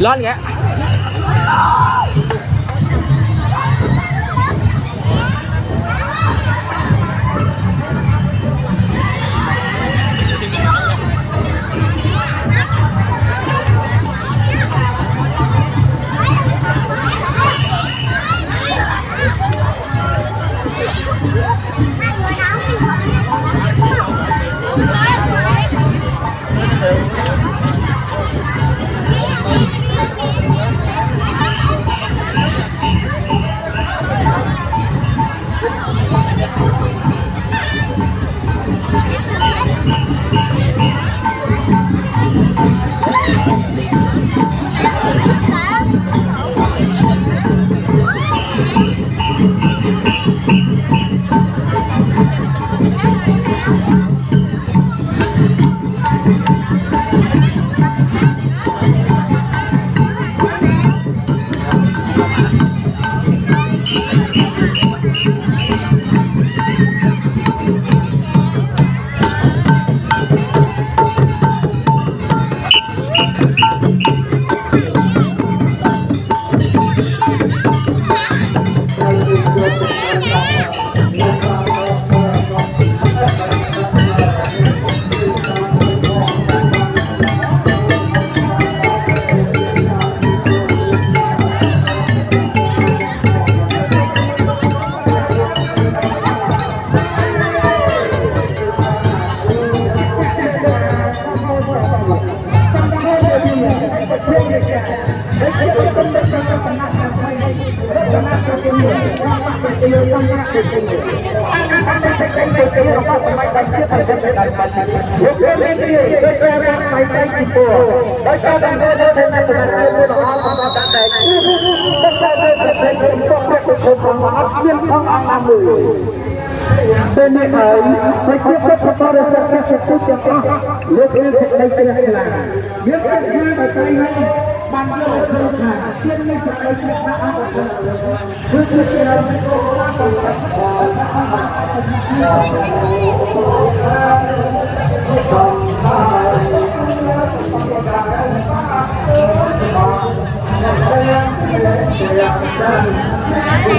ร้อนแกเป็นไม่เคยไม่เชื่อว่าพระบรมศาสดาสุดจะก็เลือกเลือกในเรื่องอะไรเลือกเลือกในใจนั้นบางเรื่องเลือกหาเชื่อไม่ใช่เชื่อนะเลือกเลือกเราไม่โกงเราต้องท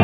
ำ